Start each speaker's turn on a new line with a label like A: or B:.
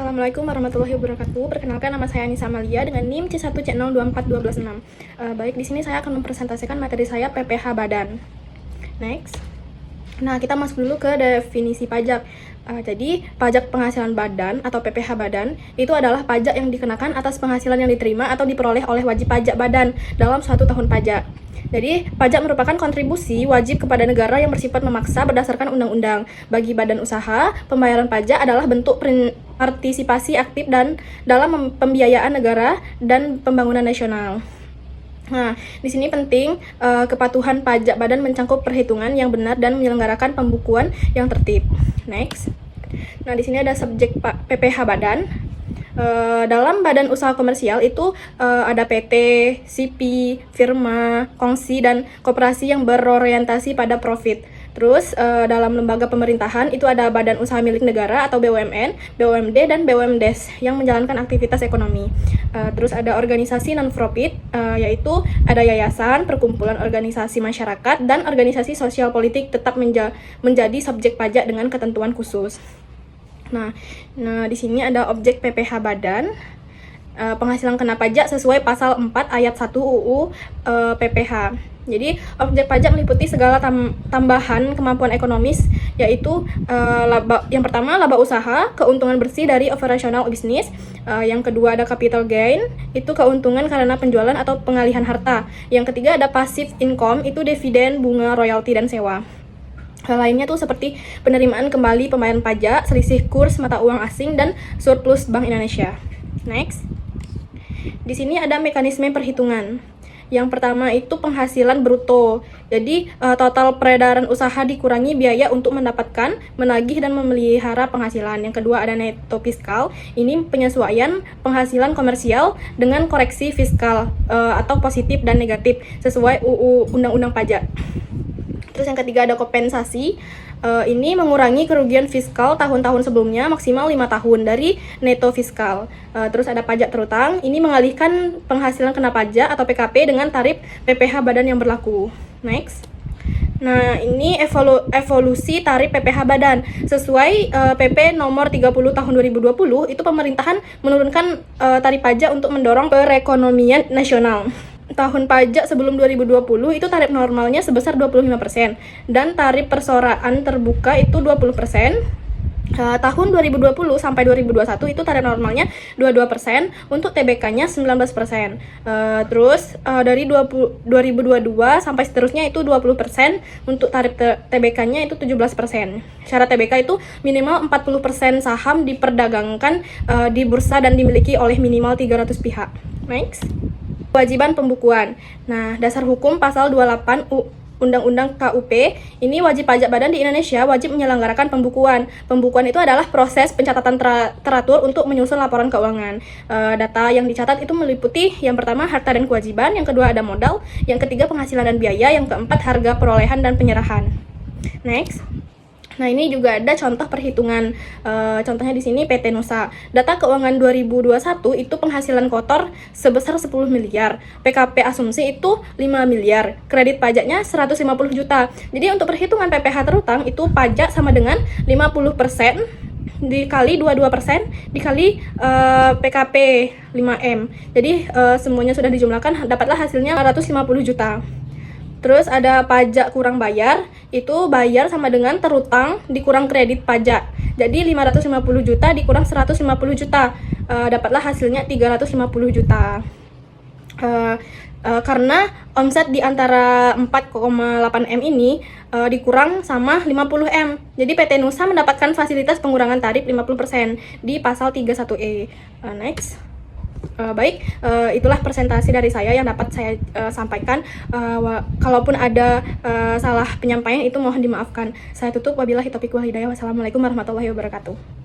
A: Assalamualaikum warahmatullahi wabarakatuh. Perkenalkan, nama saya Anissa Amalia dengan NIM C1C024126. Baik, di sini saya akan mempresentasikan materi saya PPh Badan. Next. Nah, kita masuk dulu ke definisi pajak. Jadi, pajak penghasilan badan atau PPh Badan itu adalah pajak yang dikenakan atas penghasilan yang diterima atau diperoleh oleh wajib pajak badan dalam suatu tahun pajak. Jadi, pajak merupakan kontribusi wajib kepada negara yang bersifat memaksa berdasarkan undang-undang. Bagi badan usaha, pembayaran pajak adalah bentuk partisipasi aktif dan dalam pembiayaan negara dan pembangunan nasional. Nah, di sini penting kepatuhan pajak badan mencakup perhitungan yang benar dan menyelenggarakan pembukuan yang tertib. Next. Nah, di sini ada subjek PPh Badan. Dalam badan usaha komersial itu ada PT, CP, firma, kongsi, dan koperasi yang berorientasi pada profit. Terus dalam lembaga pemerintahan itu ada badan usaha milik negara atau BUMN, BUMD, dan BUMDes yang menjalankan aktivitas ekonomi. Terus ada organisasi non-profit, yaitu ada yayasan, perkumpulan organisasi masyarakat, dan organisasi sosial politik tetap menjadi subjek pajak dengan ketentuan khusus. Nah, di sini ada objek PPh Badan, penghasilan kena pajak sesuai pasal 4 ayat 1 UU PPh. Jadi, objek pajak meliputi segala tambahan kemampuan ekonomis, yaitu yang pertama laba usaha, keuntungan bersih dari operasional bisnis. Yang kedua ada capital gain, itu keuntungan karena penjualan atau pengalihan harta. Yang ketiga ada passive income, itu dividen, bunga, royalti, dan sewa. Hal lainnya tuh seperti penerimaan kembali pembayaran pajak, selisih kurs mata uang asing, dan surplus Bank Indonesia. Next. Di sini ada mekanisme perhitungan. Yang pertama itu penghasilan bruto. Jadi total peredaran usaha dikurangi biaya untuk mendapatkan, menagih, dan memelihara penghasilan. Yang kedua ada neto fiskal. Ini penyesuaian penghasilan komersial dengan koreksi fiskal atau positif dan negatif sesuai UU Undang-Undang Pajak. Terus yang ketiga ada kompensasi. Ini mengurangi kerugian fiskal tahun-tahun sebelumnya maksimal 5 tahun dari neto fiskal. Terus ada pajak terutang. Ini mengalihkan penghasilan kena pajak atau PKP dengan tarif PPh Badan yang berlaku. Next. Nah, ini evolusi tarif PPh Badan. Sesuai PP nomor 30 tahun 2020, itu pemerintahan menurunkan tarif pajak untuk mendorong perekonomian nasional. Tahun pajak sebelum 2020 itu tarif normalnya sebesar 25% dan tarif persoraan terbuka itu 20%. Tahun 2020 sampai 2021 itu tarif normalnya 22%, untuk TBK-nya 19%. Terus dari 2022 sampai seterusnya itu 20%, untuk tarif TBK-nya itu 17%. Syarat TBK itu minimal 40% saham diperdagangkan di bursa dan dimiliki oleh minimal 300 pihak. Next. Kewajiban pembukuan. Nah, dasar hukum pasal 28 Undang-Undang KUP, ini wajib pajak badan di Indonesia wajib menyelenggarakan pembukuan. Pembukuan itu adalah proses pencatatan teratur untuk menyusun laporan keuangan. Data yang dicatat itu meliputi yang pertama harta dan kewajiban, yang kedua ada modal, yang ketiga penghasilan dan biaya, yang keempat harga perolehan dan penyerahan. Next. Nah, ini juga ada contoh perhitungan. Contohnya di sini PT Nusa. Data keuangan 2021 itu penghasilan kotor sebesar 10 miliar. PKP asumsi itu 5 miliar. Kredit pajaknya 150 juta. Jadi untuk perhitungan PPh terutang itu pajak sama dengan 50% dikali 22% dikali PKP 5M. Jadi semuanya sudah dijumlahkan, dapatlah hasilnya 150 juta. Terus ada pajak kurang bayar, itu bayar sama dengan terutang dikurang kredit pajak. Jadi 550 juta dikurang 150 juta, dapatlah hasilnya 350 juta. Karena omset di antara 4,8 M ini dikurang sama 50 M. Jadi PT Nusa mendapatkan fasilitas pengurangan tarif 50% di pasal 31E. Next. Baik, itulah presentasi dari saya yang dapat saya sampaikan. Kalaupun ada salah penyampaian itu mohon dimaafkan. Saya tutup, wabillahi taufiq wal hidayah. Wassalamualaikum warahmatullahi wabarakatuh.